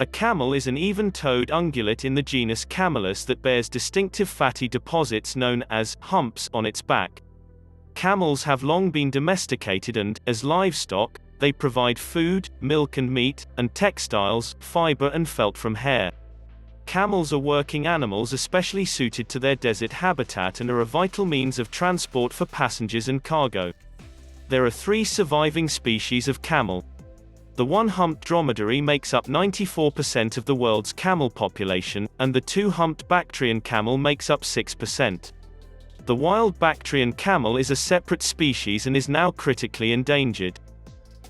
A camel is an even-toed ungulate in the genus Camelus that bears distinctive fatty deposits known as humps on its back. Camels have long been domesticated and, as livestock, they provide food, milk and meat, and textiles, fiber and felt from hair. Camels are working animals especially suited to their desert habitat and are a vital means of transport for passengers and cargo. There are 3 surviving species of camel. The one-humped dromedary makes up 94% of the world's camel population, and the 2-humped Bactrian camel makes up 6%. The wild Bactrian camel is a separate species and is now critically endangered.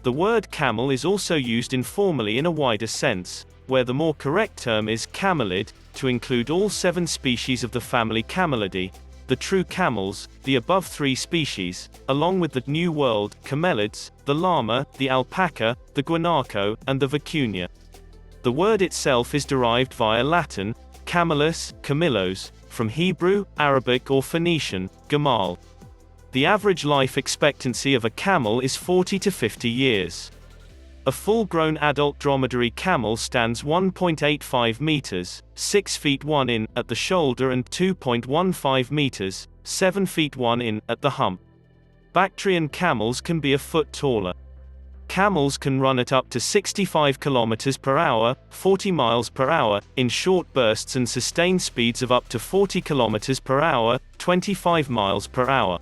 The word camel is also used informally in a wider sense, where the more correct term is camelid, to include all 7 species of the family Camelidae, the true camels, the above 3 species, along with the New World camelids, the llama, the alpaca, the guanaco, and the vicuña. The word itself is derived via Latin, camelus, camillos, from Hebrew, Arabic or Phoenician, gamal. The average life expectancy of a camel is 40 to 50 years. A full-grown adult dromedary camel stands 1.85 meters, 6 feet 1 in, at the shoulder and 2.15 meters, 7 feet 1 in, at the hump. Bactrian camels can be a foot taller. Camels can run at up to 65 kilometers per hour, 40 miles per hour, in short bursts and sustain speeds of up to 40 kilometers per hour, 25 miles per hour.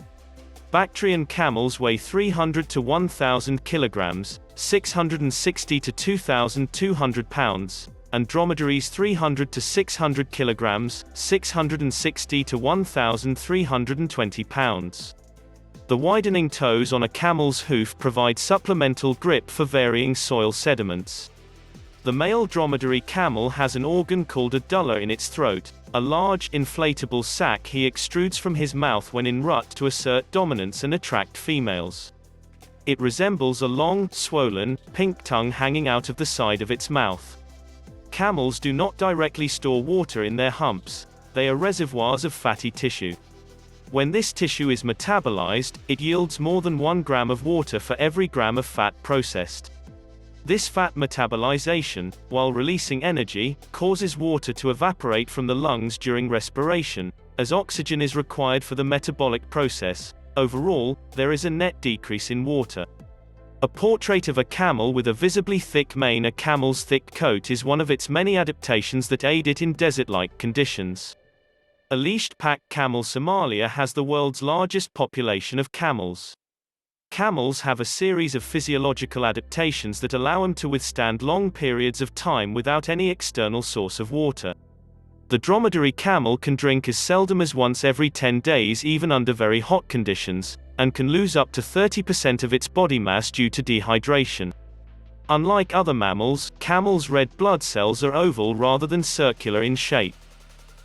Bactrian camels weigh 300 to 1,000 kilograms, 660 to 2,200 pounds, and dromedaries 300 to 600 kilograms, 660 to 1,320 pounds. The widening toes on a camel's hoof provide supplemental grip for varying soil sediments. The male dromedary camel has an organ called a dullar in its throat, a large, inflatable sac he extrudes from his mouth when in rut to assert dominance and attract females. It resembles a long, swollen, pink tongue hanging out of the side of its mouth. Camels do not directly store water in their humps, they are reservoirs of fatty tissue. When this tissue is metabolized, it yields more than 1 gram of water for every gram of fat processed. This fat metabolization, while releasing energy, causes water to evaporate from the lungs during respiration, as oxygen is required for the metabolic process. Overall, there is a net decrease in water. A portrait of a camel with a visibly thick mane. A camel's thick coat is one of its many adaptations that aid it in desert-like conditions. A leashed pack camel. Somalia has the world's largest population of camels. Camels have a series of physiological adaptations that allow them to withstand long periods of time without any external source of water. The dromedary camel can drink as seldom as once every 10 days even under very hot conditions, and can lose up to 30% of its body mass due to dehydration. Unlike other mammals, camels' red blood cells are oval rather than circular in shape.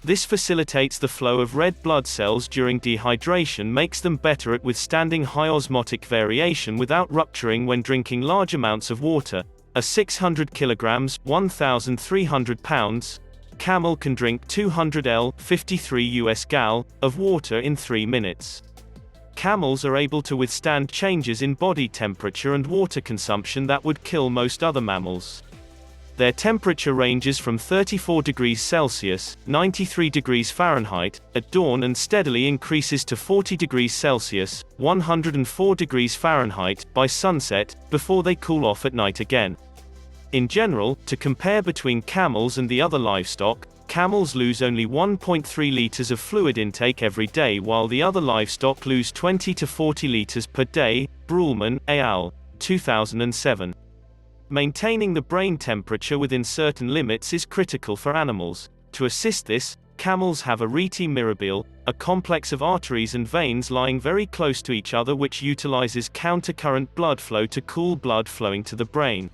This facilitates the flow of red blood cells during dehydration, makes them better at withstanding high osmotic variation without rupturing when drinking large amounts of water. A 600 kilograms, 1,300 pounds, camel can drink 200 L, 53 US gal, of water in 3 minutes. Camels are able to withstand changes in body temperature and water consumption that would kill most other mammals. Their temperature ranges from 34 degrees Celsius, 93 degrees Fahrenheit, at dawn and steadily increases to 40 degrees Celsius, 104 degrees Fahrenheit, by sunset, before they cool off at night again. In general, to compare between camels and the other livestock, camels lose only 1.3 liters of fluid intake every day while the other livestock lose 20 to 40 liters per day. Bruhlmann, al. 2007. Maintaining the brain temperature within certain limits is critical for animals. To assist this, camels have a rete mirabile, a complex of arteries and veins lying very close to each other which utilizes countercurrent blood flow to cool blood flowing to the brain.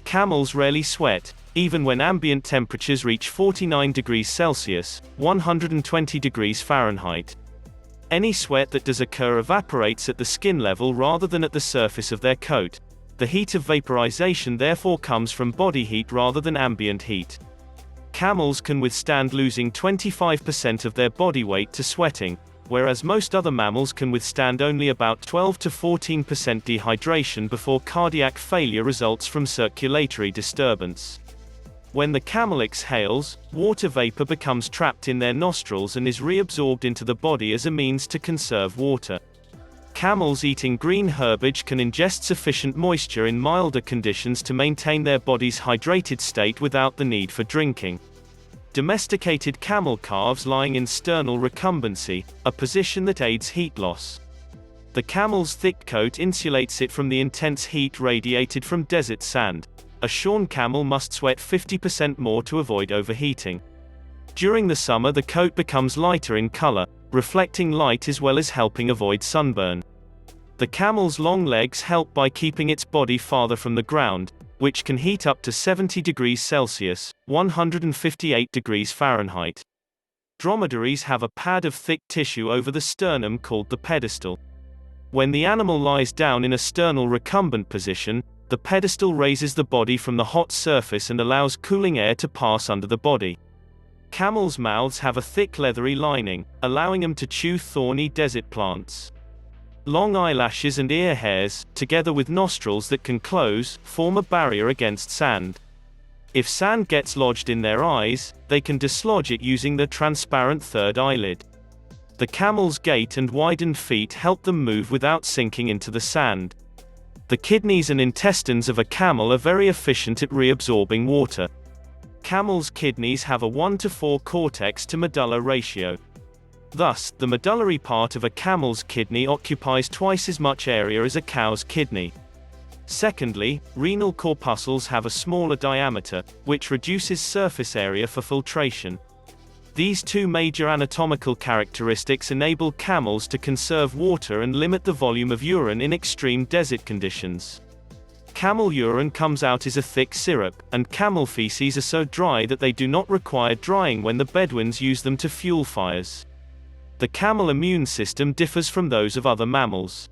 Camels rarely sweat, even when ambient temperatures reach 49 degrees Celsius, 120 degrees Fahrenheit. Any sweat that does occur evaporates at the skin level rather than at the surface of their coat. The heat of vaporization therefore comes from body heat rather than ambient heat. Camels can withstand losing 25% of their body weight to sweating, whereas most other mammals can withstand only about 12 to 14% dehydration before cardiac failure results from circulatory disturbance. When the camel exhales, water vapor becomes trapped in their nostrils and is reabsorbed into the body as a means to conserve water. Camels eating green herbage can ingest sufficient moisture in milder conditions to maintain their body's hydrated state without the need for drinking. Domesticated camel calves lying in sternal recumbency, a position that aids heat loss. The camel's thick coat insulates it from the intense heat radiated from desert sand. A shorn camel must sweat 50% more to avoid overheating. During the summer, the coat becomes lighter in color, reflecting light as well as helping avoid sunburn. The camel's long legs help by keeping its body farther from the ground, which can heat up to 70 degrees Celsius, 158 degrees Fahrenheit. Dromedaries have a pad of thick tissue over the sternum called the pedestal. When the animal lies down in a sternal recumbent position, the pedestal raises the body from the hot surface and allows cooling air to pass under the body. Camels' mouths have a thick leathery lining, allowing them to chew thorny desert plants. Long eyelashes and ear hairs, together with nostrils that can close, form a barrier against sand. If sand gets lodged in their eyes, they can dislodge it using the transparent third eyelid. The camel's gait and widened feet help them move without sinking into the sand. The kidneys and intestines of a camel are very efficient at reabsorbing water. Camels' kidneys have a 1:4 cortex to medulla ratio. Thus, the medullary part of a camel's kidney occupies twice as much area as a cow's kidney. Secondly, renal corpuscles have a smaller diameter, which reduces surface area for filtration. These two major anatomical characteristics enable camels to conserve water and limit the volume of urine in extreme desert conditions. Camel urine comes out as a thick syrup, and camel feces are so dry that they do not require drying when the Bedouins use them to fuel fires. The camel immune system differs from those of other mammals.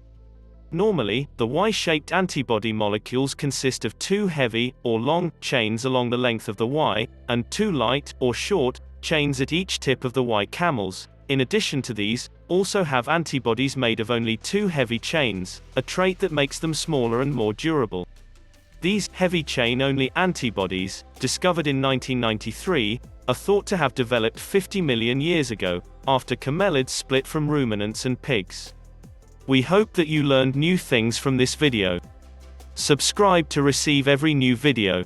Normally, the Y-shaped antibody molecules consist of two heavy, or long, chains along the length of the Y, and two light, or short, chains at each tip of the Y. Camels, in addition to these, also have antibodies made of only two heavy chains, a trait that makes them smaller and more durable. These heavy chain-only antibodies, discovered in 1993, are thought to have developed 50 million years ago, after camelids split from ruminants and pigs. We hope that you learned new things from this video. Subscribe to receive every new video.